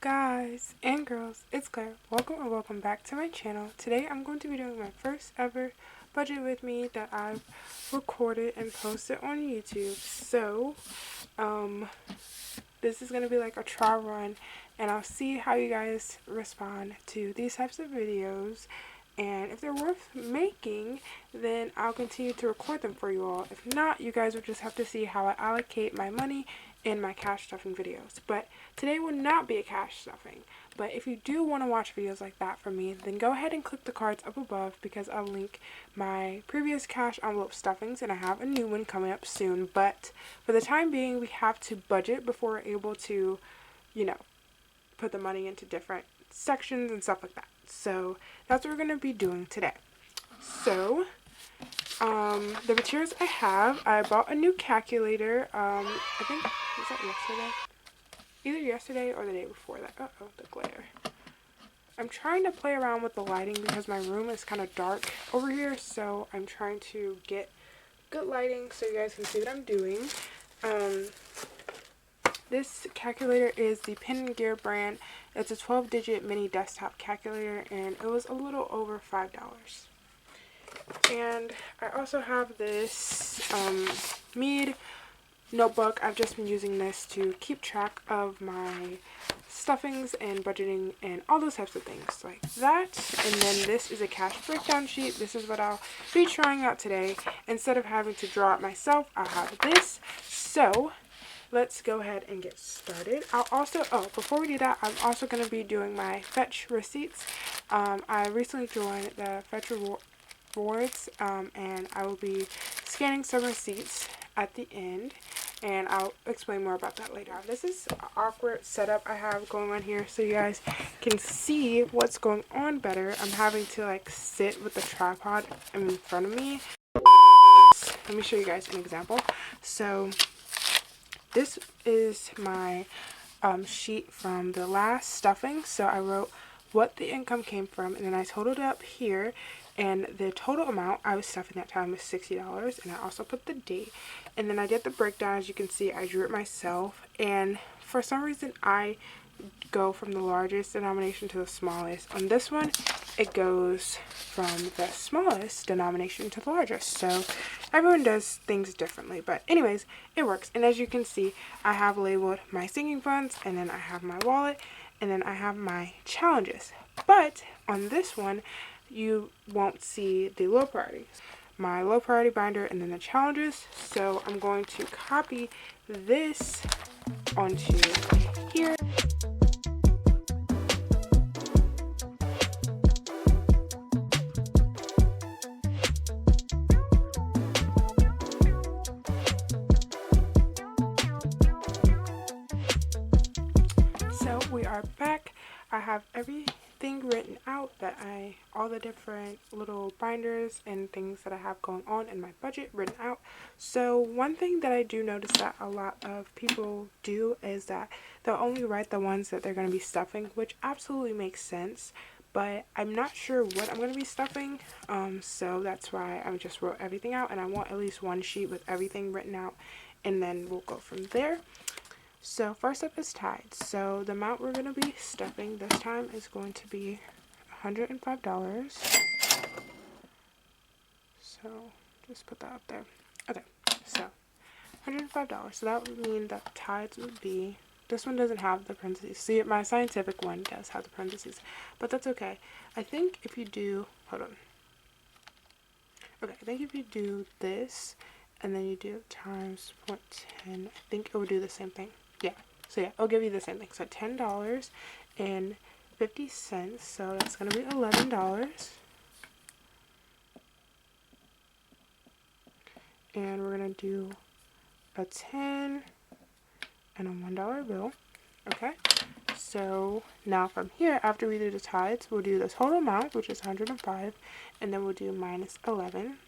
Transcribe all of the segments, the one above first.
guys and girls, it's Claire. Welcome back to my channel. Today I'm going to be doing my first ever budget with me that I've recorded and posted on YouTube. So, this is going to be like a trial run, and I'll see how you guys respond to these types of videos. And if they're worth making, then I'll continue to record them for you all. If not, you guys will just have to see how I allocate my money in my cash stuffing videos. But today will not be a cash stuffing. But if you do want to watch videos like that from me, then go ahead and click the cards up above, because I'll link my previous cash envelope stuffings, and I have a new one coming up soon. But for the time being, we have to budget before we're able to, put the money into different sections and stuff like that. So that's what we're going to be doing today. So the materials I bought a new calculator. I think, was that yesterday? Either yesterday or the day before that. Uh-oh, the glare. I'm trying to play around with the lighting because my room is kind of dark over here, so I'm trying to get good lighting so you guys can see what I'm doing. This calculator is the Pen & Gear brand. It's a 12-digit mini desktop calculator, and it was a little over $5. And I also have this Mead notebook. I've just been using this to keep track of my stuffings and budgeting and all those types of things like that. And then this is a cash breakdown sheet. This is what I'll be trying out today. Instead of having to draw it myself, I'll have this. So let's go ahead and get started. I'll also, before we do that, I'm also going to be doing my fetch receipts. I recently joined the fetch rewards, and I will be scanning some receipts at the end, and I'll explain more about that later. This is an awkward setup I have going on here so you guys can see what's going on better. I'm having to sit with the tripod in front of me. Let me show you guys an example. So this is my sheet from the last stuffing. So I wrote what the income came from, and then I totaled it up here, and the total amount I was stuffing that time was $60, and I also put the date, and then I did the breakdown. As you can see, I drew it myself, and for some reason I go from the largest denomination to the smallest. On this one, it goes from the smallest denomination to the largest, so everyone does things differently, but anyways, it works. And as you can see, I have labeled my sinking funds, and then I have my wallet, and then I have my challenges. But on this one, you won't see the low priorities, my low priority binder, and then the challenges. So I'm going to copy this onto here. So we are back. I have everything written out all the different little binders and things that I have going on in my budget written out. So one thing that I do notice that a lot of people do is that they'll only write the ones that they're going to be stuffing, which absolutely makes sense, but I'm not sure what I'm going to be stuffing, so that's why I just wrote everything out, and I want at least one sheet with everything written out, and then we'll go from there. So first up is tides. So the amount we're going to be stuffing this time is going to be $105. So just put that up there. Okay, so $105. So that would mean that tides would be, this one doesn't have the parentheses. See, my scientific one does have the parentheses, but that's okay. I think if you do, hold on. Okay, I think if you do this and then you do times 0.10, I think it would do the same thing. Yeah, so yeah, I'll give you the same thing. So $10.50, so that's going to be $11. And we're going to do a 10 and a $1 bill. Okay, so now from here, after we do the tides, we'll do the total amount, which is 105, and then we'll do minus 11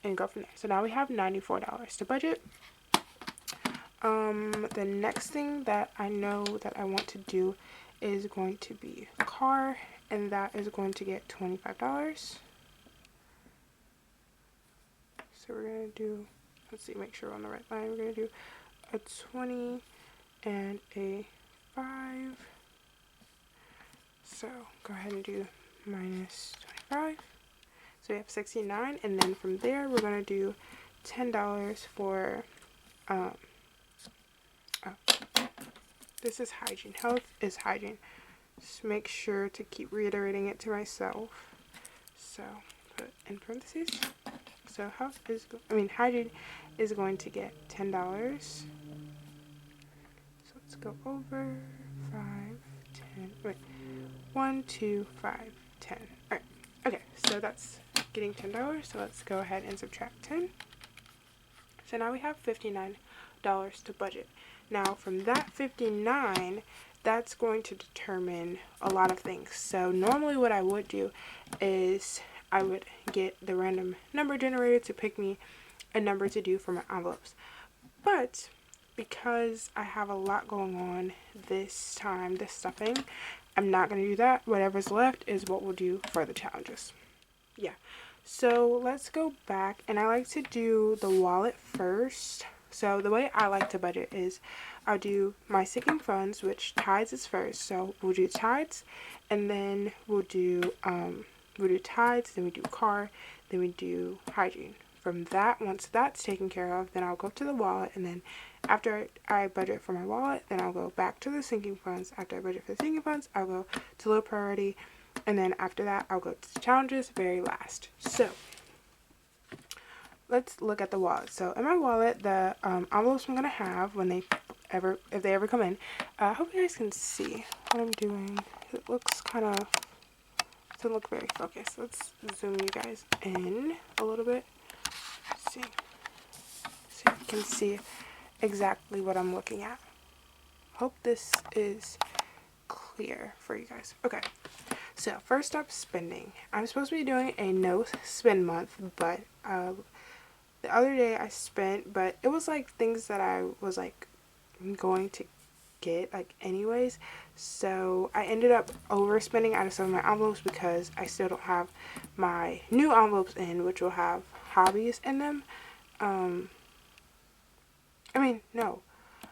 and go from there. So now we have $94 to budget. The next thing that I know that I want to do is going to be a car, and that is going to get $25. So we're going to do, let's see, make sure we're on the right line. We're going to do a 20 and a 5 So go ahead and do minus 25. So we have 69, and then from there we're going to do $10 for, this is hygiene. Health is hygiene. Just make sure to keep reiterating it to myself. So put in parentheses. So hygiene is going to get $10. So let's go over 5, 10, wait, 1, 2, 5, 10. Alright, okay, so that's getting $10. So let's go ahead and subtract 10. So now we have $59 to budget. Now from that 59, that's going to determine a lot of things. So normally what I would do is I would get the random number generator to pick me a number to do for my envelopes. But because I have a lot going on this stuffing, I'm not going to do that. Whatever's left is what we'll do for the challenges. Yeah. So let's go back, and I like to do the wallet first. So the way I like to budget is I'll do my sinking funds, which tides is first. So we'll do tides, and then we'll do tides, then we do car, then we do hygiene. From that, once that's taken care of, then I'll go to the wallet, and then after I budget for my wallet, then I'll go back to the sinking funds. After I budget for the sinking funds, I'll go to low priority, and then after that, I'll go to the challenges very last. So let's look at the wallet. So in my wallet, the envelopes I'm gonna have if they ever come in. I hope you guys can see what I'm doing. It looks kind of doesn't look very focused. Let's zoom you guys in a little bit. Let's see if you can see exactly what I'm looking at. Hope this is clear for you guys. Okay. So first up, spending. I'm supposed to be doing a no spend month, but the other day I spent, but it was like things that I was like going to get like anyways. So I ended up overspending out of some of my envelopes because I still don't have my new envelopes in, which will have hobbies in them. No,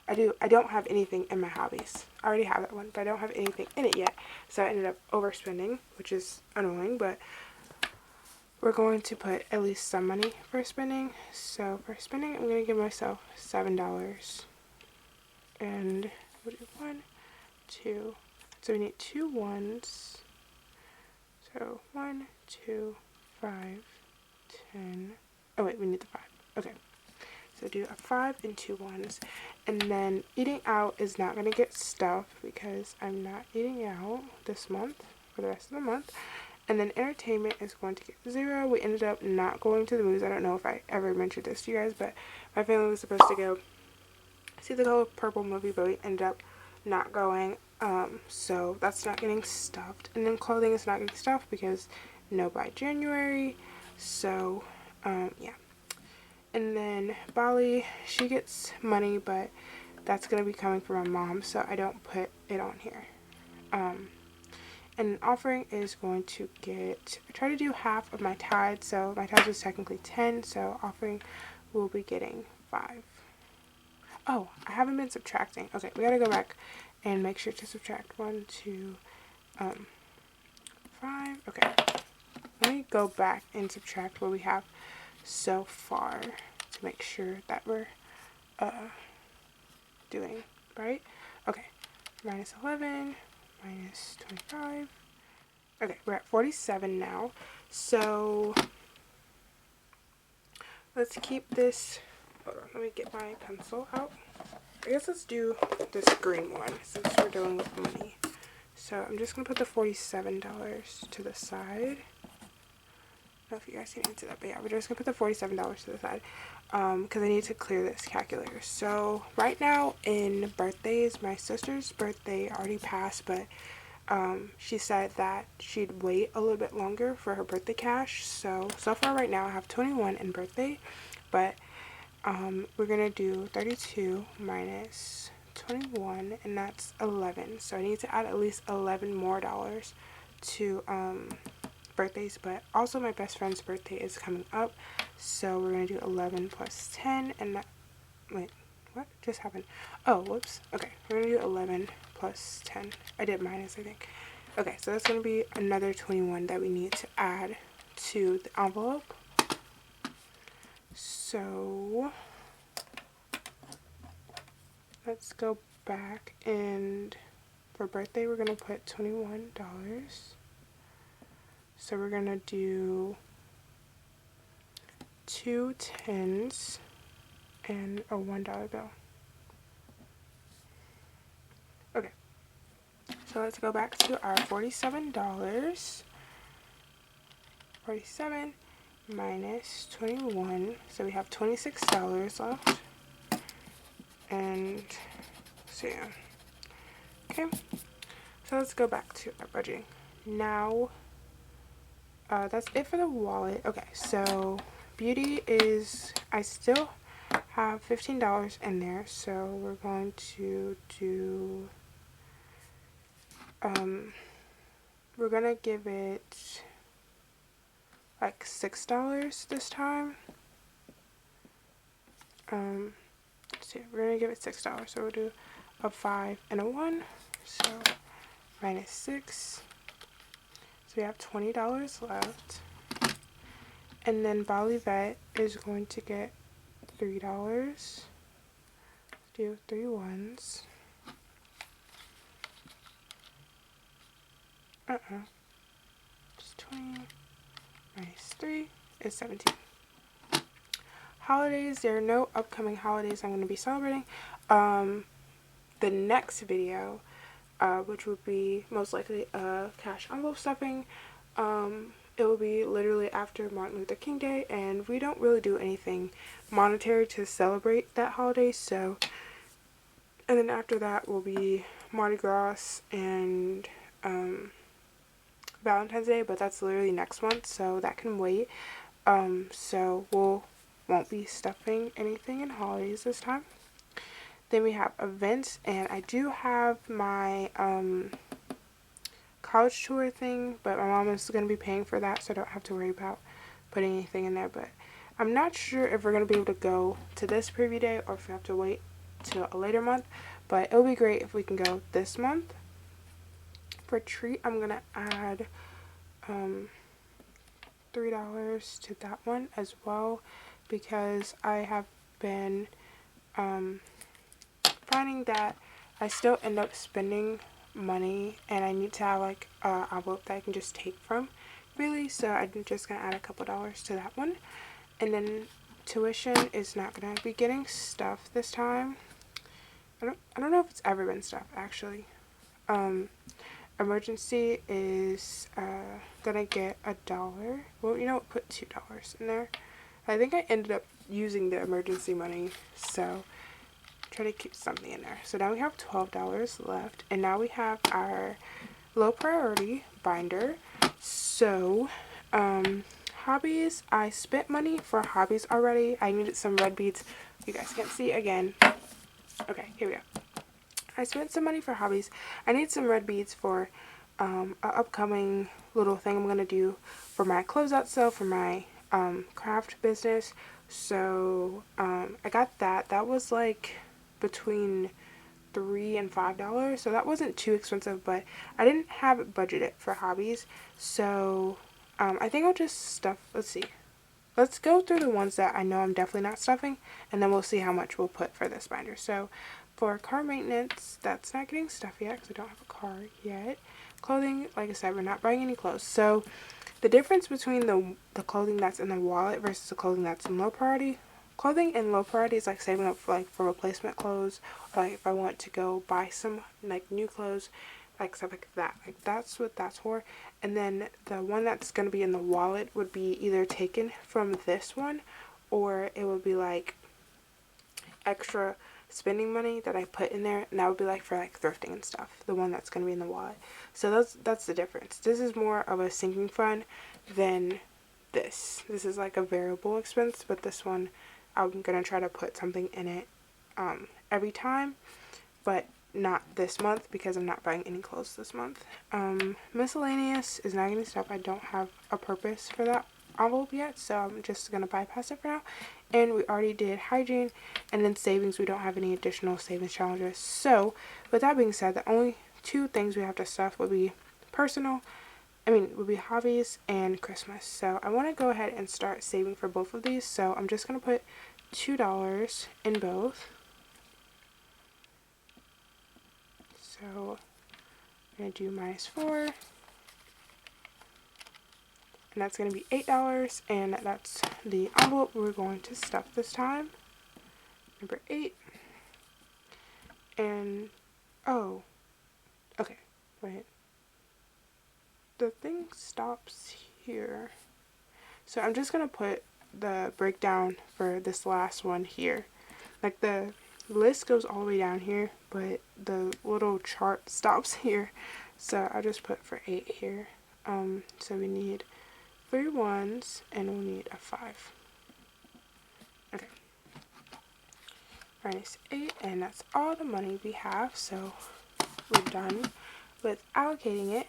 I do. I don't have anything in my hobbies. I already have that one, but I don't have anything in it yet. So I ended up overspending, which is annoying, but we're going to put at least some money for spending. So for spending, I'm going to give myself $7. And we'll do 1, 2. So we need 2 ones. So 1, 2, 5, 10. Oh wait, we need the 5. Okay. So do a 5 and 2 ones. And then eating out is not going to get stuffed because I'm not eating out this month for the rest of the month. And then entertainment is going to get 0. We ended up not going to the movies. I don't know if I ever mentioned this to you guys, but my family was supposed to go see the Color Purple movie, but we ended up not going. So that's not getting stuffed. And then clothing is not getting stuffed because no by January. So, yeah. And then Bali, she gets money, but that's going to be coming from my mom, so I don't put it on here. And offering is going to get, I try to do half of my tithe, so my tithe was technically 10, so offering will be getting 5. Oh, I haven't been subtracting. Okay, we gotta go back and make sure to subtract 1, 2, 5. Okay, let me go back and subtract what we have so far to make sure that we're doing right. Okay, minus 11, minus 25. Okay, we're at 47 now. So let's keep this. Hold on, let me get my pencil out. I guess let's do this green one since we're dealing with money. So I'm just gonna put the $47 to the side. I don't know if you guys can answer that, but yeah, we're just gonna put the $47 to the side because I need to clear this calculator. So right now in birthdays, my sister's birthday already passed, but she said that she'd wait a little bit longer for her birthday cash. So far right now I have 21 in birthday, but we're gonna do 32 minus 21, and that's 11. So I need to add at least $11 more to birthdays, but also my best friend's birthday is coming up, so we're gonna do 11 plus 10, and that, wait, what just happened? Oh, whoops. Okay, we're gonna do 11 plus 10. I did minus, I think. Okay, so that's going to be another 21 that we need to add to the envelope. So let's go back, and for birthday we're going to put $21. So we're going to do 2 tens and a $1 bill. Okay, so let's go back to our $47. 47 minus 21, so we have $26 left. And so yeah, okay, so let's go back to our budgeting now. That's it for the wallet. Okay, so beauty is, I still have $15 in there, so we're going to do we're gonna give it like $6 this time. So we're gonna give it $6, so we'll do a 5 and a 1, so minus 6, so we have $20 left. And then Bolivette is going to get $3. Do 3 ones. It's 20 minus 3 is 17. Holidays, there are no upcoming holidays I'm going to be celebrating. The next video, which would be most likely cash envelope stuffing, it will be literally after Martin Luther King Day, and we don't really do anything monetary to celebrate that holiday. So, and then after that will be Mardi Gras and Valentine's Day, but that's literally next month, so that can wait. So won't be stuffing anything in holidays this time. Then we have events, and I do have my college tour thing, but my mom is going to be paying for that, so I don't have to worry about putting anything in there. But I'm not sure if we're going to be able to go to this preview day or if we have to wait till a later month, but it'll be great if we can go this month. For treat, I'm going to add $3 to that one as well, because I have been finding that I still end up spending money, and I need to have like an envelope that I can just take from really, so I'm just gonna add a couple dollars to that one. And then tuition is not gonna be getting stuff this time. I don't know if it's ever been stuff actually. Emergency is gonna get $1. Well, you know what, put $2 in there. I think I ended up using the emergency money, so try to keep something in there. So now we have $12 left, and now we have our low priority binder. So hobbies, I spent money for hobbies already. I needed some red beads. You guys can't see again. Okay, here we go. I spent some money for hobbies. I need some red beads for an upcoming little thing I'm gonna do for my closeout sale for my craft business. So I got that. That was like between $3 and $5, so that wasn't too expensive, but I didn't have it budgeted for hobbies. So I think I'll just stuff. Let's see. Let's go through the ones that I know I'm definitely not stuffing, and then we'll see how much we'll put for this binder. So for car maintenance, that's not getting stuff yet because I don't have a car yet. Clothing, like I said, we're not buying any clothes. So the difference between the clothing that's in the wallet versus the clothing that's in low priority. Clothing in low priority is like saving up for replacement clothes, or like if I want to go buy some like new clothes, like stuff like that. Like that's what that's for. And then the one that's going to be in the wallet would be either taken from this one, or it would be like extra spending money that I put in there, and that would be like for like thrifting and stuff. The one that's going to be in the wallet. So that's the difference. This is more of a sinking fund than this. This is like a variable expense, but this one I'm going to try to put something in it every time, but not this month because I'm not buying any clothes this month. Miscellaneous is not getting stuff. I don't have a purpose for that envelope yet, so I'm just going to bypass it for now. And we already did hygiene, and then savings. We don't have any additional savings challenges. So with that being said, the only two things we have to stuff would be hobbies and Christmas. So I want to go ahead and start saving for both of these. So I'm just going to put $2 in both. So I'm going to do -4. And that's going to be $8, and that's the envelope we're going to stuff this time. Number 8. And, oh, okay, wait. The thing stops here. So I'm just going to put the breakdown for this last one here. Like the list goes all the way down here, but the little chart stops here. So I'll just put for 8 here. So we need 3 1s, and we'll need a 5. Okay. -8, and that's all the money we have, so we're done with allocating it.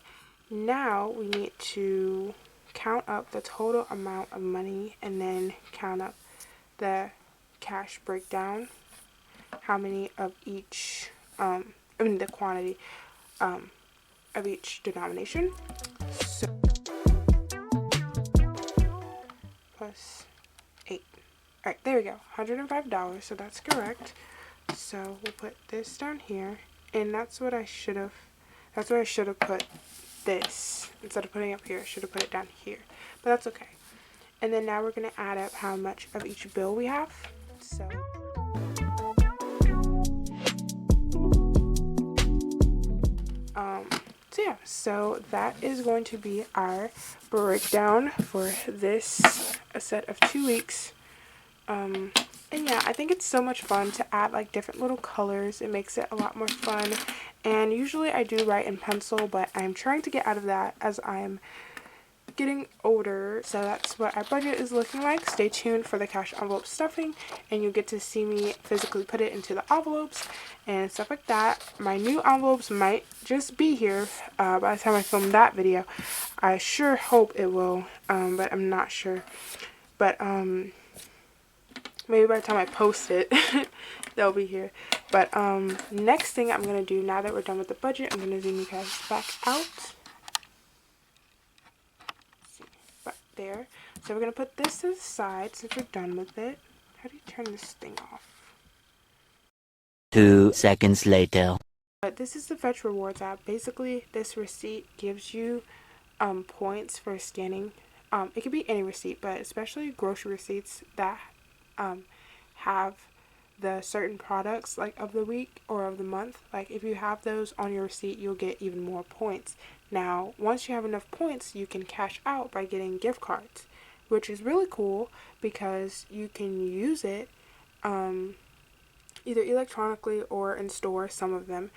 Now we need to count up the total amount of money and then count up the cash breakdown, how many of each, the quantity of each denomination. So plus 8. Alright, there we go. $105, so that's correct. So we'll put this down here, and that's what I should have put this. Instead of putting it up here, I should have put it down here. But that's okay. And then now we're going to add up how much of each bill we have. So yeah, so that is going to be our breakdown for this set of 2 weeks. And yeah, I think it's so much fun to add like different little colors. It makes it a lot more fun. And usually I do write in pencil, but I'm trying to get out of that as I'm getting older. So that's what our budget is looking like. Stay tuned for the cash envelope stuffing, and you'll get to see me physically put it into the envelopes and stuff like that. My new envelopes might just be here by the time I film that video. I sure hope it will, but I'm not sure. But maybe by the time I post it, they'll be here. But next thing I'm going to do, now that we're done with the budget, I'm going to zoom you guys back out. Back there. So we're going to put this to the side since we're done with it. How do you turn this thing off? 2 seconds later. But this is the Fetch Rewards app. Basically, this receipt gives you points for scanning. It could be any receipt, but especially grocery receipts that have the certain products like of the week or of the month. Like if you have those on your receipt, you'll get even more points. Now once you have enough points, you can cash out by getting gift cards, which is really cool because you can use it either electronically or in store, some of them,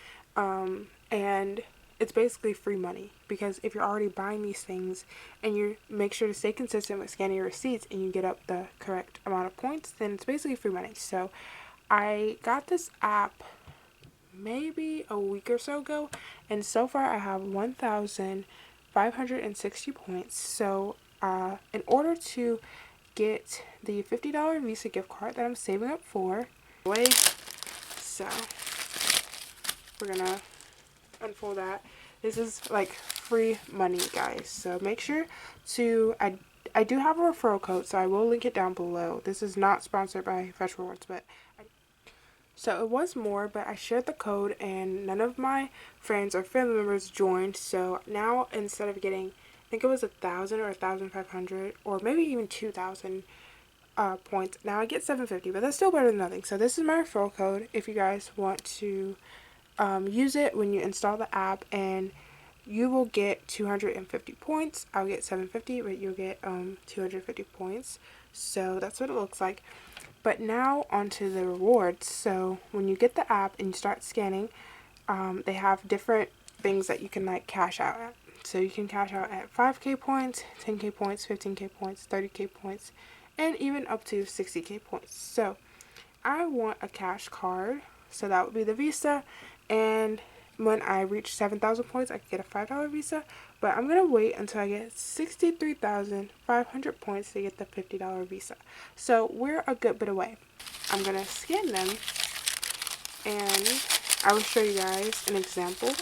and it's basically free money, because if you're already buying these things and you make sure to stay consistent with scanning your receipts and you get up the correct amount of points, then it's basically free money. So I got this app maybe a week or so ago, and so far I have 1,560 points. So in order to get the $50 Visa gift card that I'm saving up for, so we're gonna unfold that. This is like free money, guys, so make sure to I do have a referral code, so I will link it down below. This is not sponsored by Fetch Rewards, but so it was more, but I shared the code and none of my friends or family members joined. So now instead of getting, I think it was 1,000 or 1,500 or maybe even 2,000 points, now I get 750, but that's still better than nothing. So this is my referral code if you guys want to use it when you install the app, and you will get 250 points. I'll get 750, but you'll get 250 points. So that's what it looks like. But now onto the rewards. So when you get the app and you start scanning, they have different things that you can like cash out at. So you can cash out at 5k points, 10k points, 15k points, 30k points, and even up to 60k points. So I want a cash card, so that would be the Visa, and when I reach 7,000 points, I could get a $5 Visa, but I'm going to wait until I get 63,500 points to get the $50 Visa. So we're a good bit away. I'm going to scan them, and I will show you guys an example.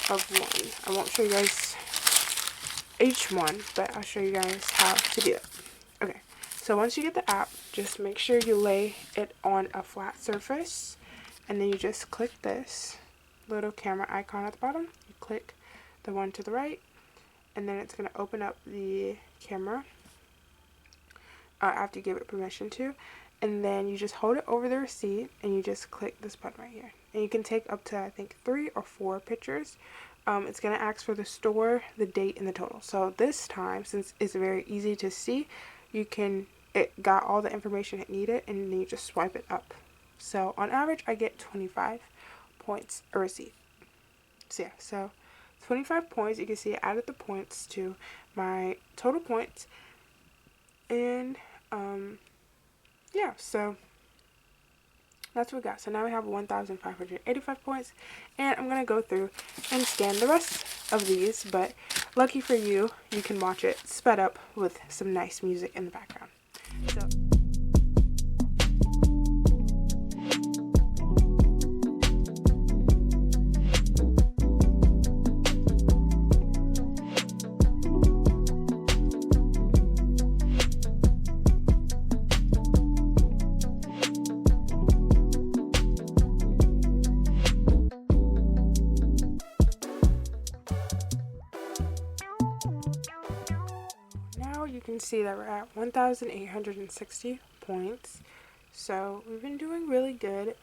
of one. I won't show you guys each one, but I'll show you guys how to do it. Okay, so once you get the app, just make sure you lay it on a flat surface, and then you just click this little camera icon at the bottom. You click the one to the right, and then it's going to open up the camera after you give it permission to, and then you just hold it over the receipt and you just click this button right here, and you can take up to, I think, 3 or 4 pictures. It's going to ask for the store, the date, and the total. So this time, since it's very easy to see, it got all the information it needed, and then you just swipe it up. So on average, I get 25 points a receipt. So yeah, so 25 points. You can see it added the points to my total points, and yeah, so that's what we got. So now we have 1,585 points, and I'm gonna go through and scan the rest of these, but lucky for you, you can watch it sped up with some nice music in the background. So you can see that we're at 1,860 points, so we've been doing really good.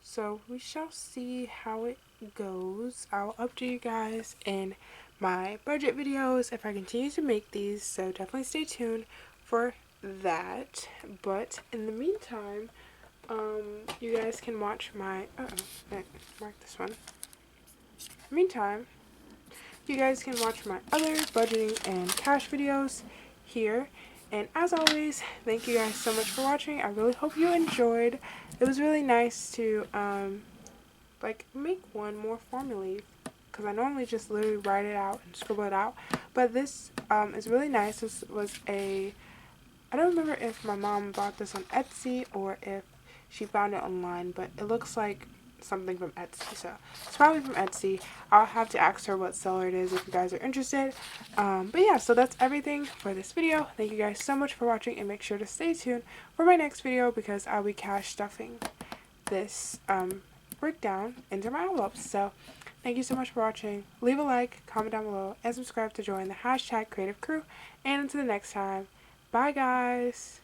So we shall see how it goes. I'll update you guys in my budget videos if I continue to make these, so definitely stay tuned for that. But in the meantime, you guys can watch my mark this one. Meantime, you guys can watch my other budgeting and cash videos here. And as always, thank you guys so much for watching. I really hope you enjoyed. It was really nice to make one more formally, because I normally just literally write it out and scribble it out. But this is really nice. This was I don't remember if my mom bought this on Etsy or if she found it online, but it looks like something from Etsy, so it's probably from Etsy. I'll have to ask her what seller it is if you guys are interested. But yeah, so that's everything for this video. Thank you guys so much for watching, and make sure to stay tuned for my next video, because I'll be cash stuffing this breakdown into my envelopes. So thank you so much for watching. Leave a like, comment down below, and subscribe to join the #creative crew. And until the next time, bye guys.